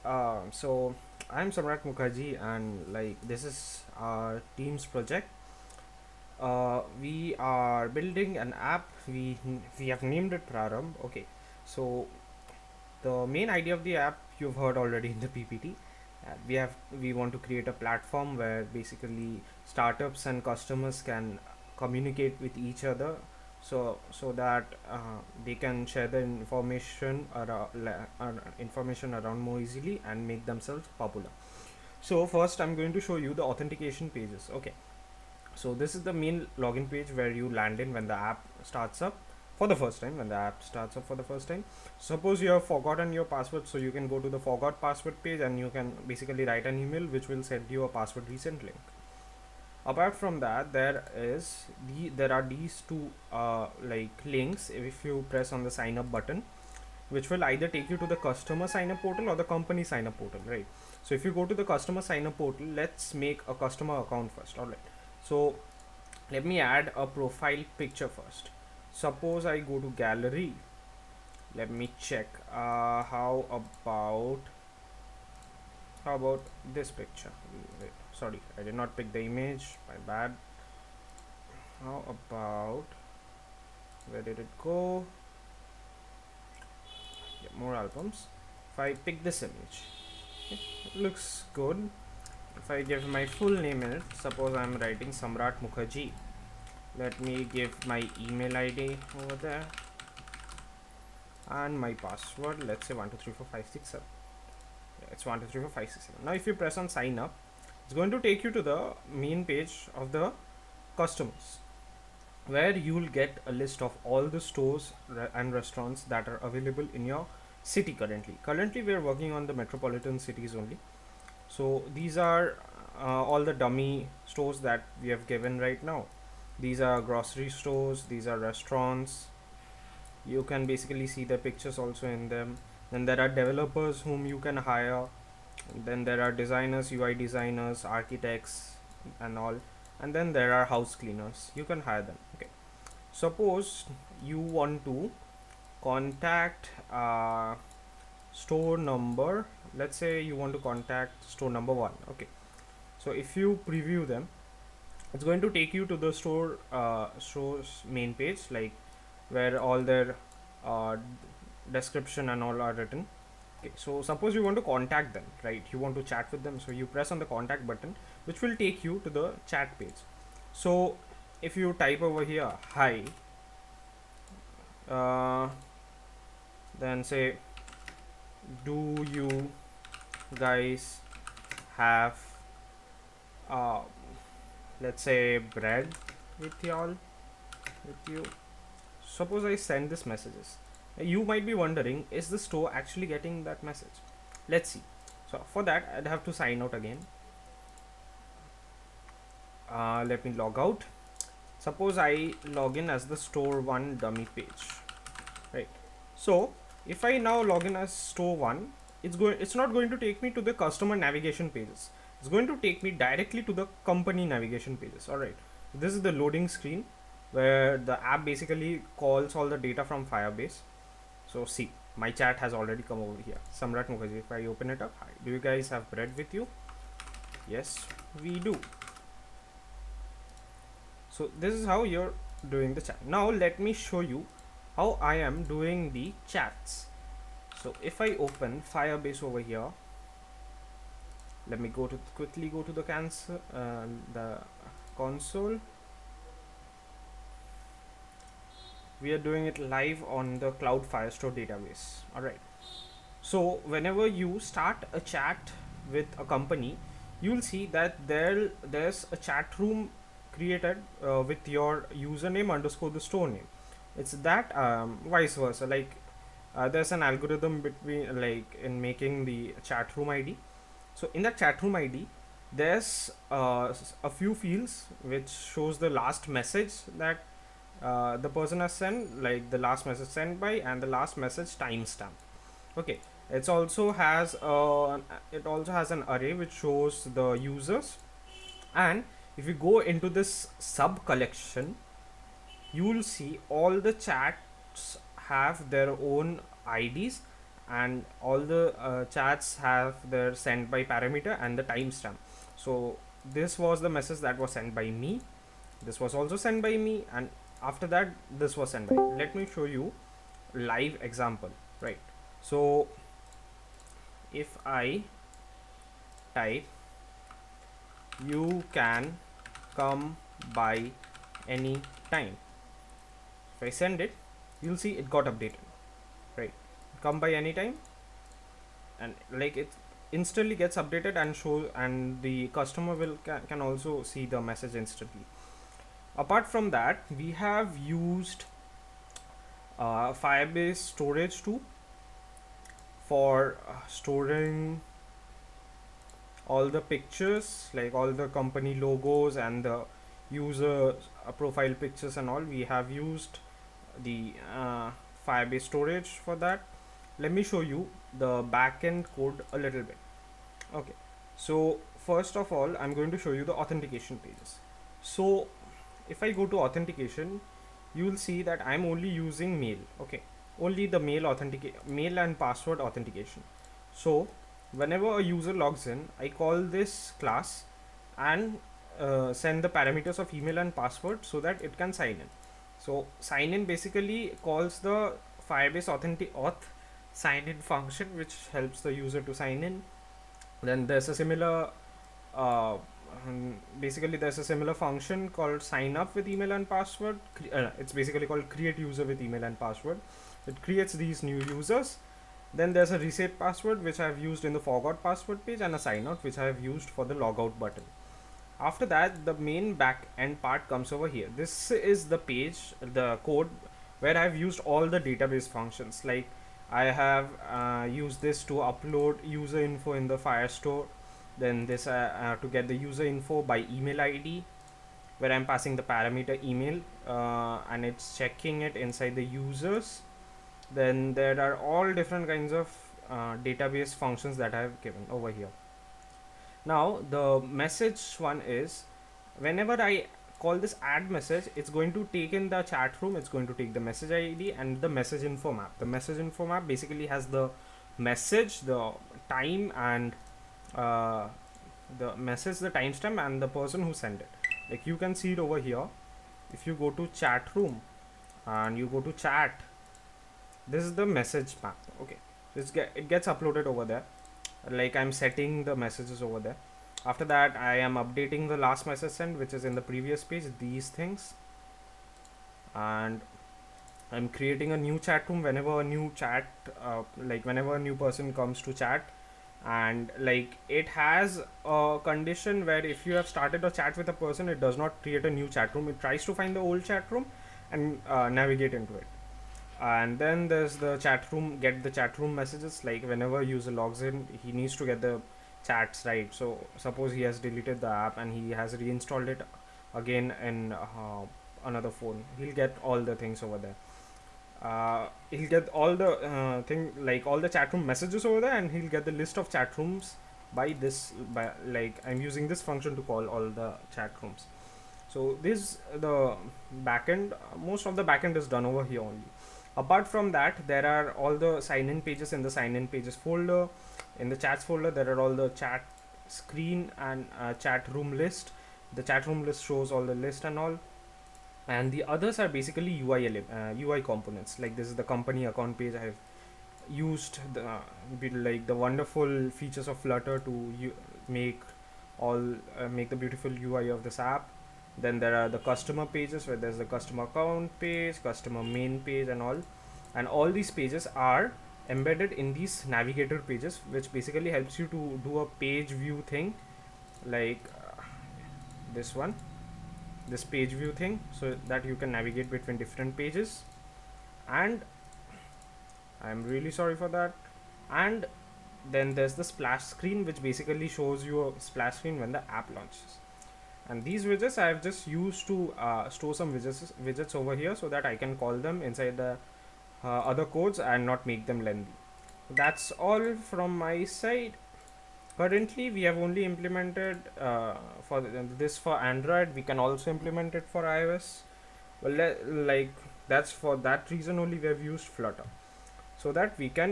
So I'm Samrat Mukherjee, and this is our team's project. We are building an app. We have named it Prarambh. Okay, so the main idea of the app you've heard already in the PPT. We want to create a platform where basically startups and customers can communicate with each other, so that they can share the information around more easily and make themselves popular. So first I'm going to show you the authentication pages. Okay, so this is the main login page where you land in when the app starts up for the first time. When the app starts up for the first time, suppose you have forgotten your password, so you can go to the forgot password page and you can basically write an email which will send you a password reset link. Apart from that, there are these two links. If you press on the sign up button, which will either take you to the customer sign up portal or the company sign up portal, right? So if you go to the customer sign up portal, let's make a customer account first. All right, so let me add a profile picture first. Suppose I go to gallery. Let me check. How about this picture? Wait, sorry, I did not pick the image, my bad. How about, where did it go? Yeah, more albums. If I pick this image, okay, it looks good. If I give my full name in it, suppose I'm writing Samrat Mukherjee. Let me give my email ID over there and my password. Let's say 12345667. Yeah, it's 12345667. Now, if you press on sign up, it's going to take you to the main page of the customers, where you'll get a list of all the stores and restaurants that are available in your city currently. Currently, we are working on the metropolitan cities only. So these are all the dummy stores that we have given right now. These are grocery stores, these are restaurants. You can basically see the pictures also in them. Then there are developers whom you can hire. Then there are designers, UI designers, architects, and all. And then there are house cleaners. You can hire them. Okay. Suppose you want to contact store number. Let's say you want to contact store number 1. Okay. So if you preview them, it's going to take you to the store's main page, like where all their uh, description and all are written. Okay, so suppose you want to contact them, right? You want to chat with them, so you press on the contact button, which will take you to the chat page. So if you type over here hi, uh, then say, do you guys have uh, let's say bread with y'all with you. Suppose I send this messages. You might be wondering, is the store actually getting that message? Let's see. So for that, I'd have to sign out again. Let me log out. Suppose I log in as the store 1 dummy page, right? So if I now log in as store 1, it's not going to take me to the customer navigation pages. It's going to take me directly to the company navigation pages. All right, this is the loading screen where the app basically calls all the data from Firebase. So see, my chat has already come over here. Samrat Mukherjee. If I open it up, hi, do you guys have bread with you? Yes, we do. So this is how you're doing the chat. Now let me show you how I am doing the chats. So if I open Firebase over here, let me quickly go to the console. We are doing it live on the Cloud Firestore database. All right. So whenever you start a chat with a company, you'll see that there's a chat room created with your username underscore the store name. It's that vice versa. There's an algorithm between, like, in making the chat room ID. So in that chat room ID, there's a few fields which shows the last message that the person has sent, like the last message sent by and the last message timestamp. Okay, it also has an array which shows the users. And if you go into this sub collection, you will see all the chats have their own IDs and all the chats have their sent by parameter and the timestamp. So this was the message that was sent by me, this was also sent by me, and after that this was sent by. Let me show you live example, right? So if I type you can come by any time, if I send it, you'll see it got updated, right? Come by any time, and like it instantly gets updated and show, and the customer will can also see the message instantly. Apart from that, we have used Firebase storage too for storing all the pictures, like all the company logos and the user profile pictures and all. We have used the Firebase storage for that. Let me show you the backend code a little bit. Okay, so first of all, I'm going to show you the authentication pages. So if I go to authentication, you will see that I'm only using mail. Okay, only the mail and password authentication. So whenever a user logs in, I call this class and send the parameters of email and password so that it can sign in. So sign in basically calls the Firebase auth sign in function, which helps the user to sign in. Then there's a similar uh, basically there's a similar function called sign up with email and password. It's basically called create user with email and password. It creates these new users. Then there's a reset password, which I've used in the forgot password page, and a sign out, which I have used for the logout button. After that, the main back end part comes over here. This is the page, the code where I've used all the database functions. Like I have used this to upload user info in the Firestore, then this to get the user info by email ID, where I'm passing the parameter email and it's checking it inside the users. Then there are all different kinds of database functions that I have given over here. Now the message one is, whenever I call this add message, it's going to take in the chat room, it's going to take the message ID and the message info map. The message info map basically has the message, the time, and the message, the timestamp, and the person who sent it. Like you can see it over here. If you go to chat room and you go to chat, this is the message map. Okay, it gets uploaded over there. Like I'm setting the messages over there. After that, I am updating the last message sent, which is in the previous page, these things, and I'm creating a new chat room whenever a new chat like whenever a new person comes to chat. And like it has a condition where if you have started a chat with a person, it does not create a new chat room, it tries to find the old chat room and navigate into it. And then there's the chat room, get the chat room messages. Like whenever user logs in, he needs to get the chats, right? So suppose he has deleted the app and he has reinstalled it again in another phone, he'll get all the things over there. He'll get all the thing, like all the chat room messages over there, and he'll get the list of chat rooms by this, by like I'm using this function to call all the chat rooms. So this the backend, most of the backend is done over here only. Apart from that, there are all the sign in pages in the sign in pages folder. In the chats folder, there are all the chat screen and chat room list. The chat room list shows all the list and all, and the others are basically UI components. Like this is the company account page. I have used like the wonderful features of Flutter to make all make the beautiful UI of this app. Then there are the customer pages, where there's the customer account page, customer main page, and all these pages are embedded in these navigator pages, which basically helps you to do a page view thing, like this one, this page view thing, so that you can navigate between different pages. And I'm really sorry for that. And then there's the splash screen, which basically shows you a splash screen when the app launches. And these widgets I've just used to store some widgets over here, so that I can call them inside the other codes and not make them lengthy. That's all from my side. Currently we have only implemented for this for Android. We can also implement it for iOS. Well, like that's for that reason only we have used Flutter, so that we can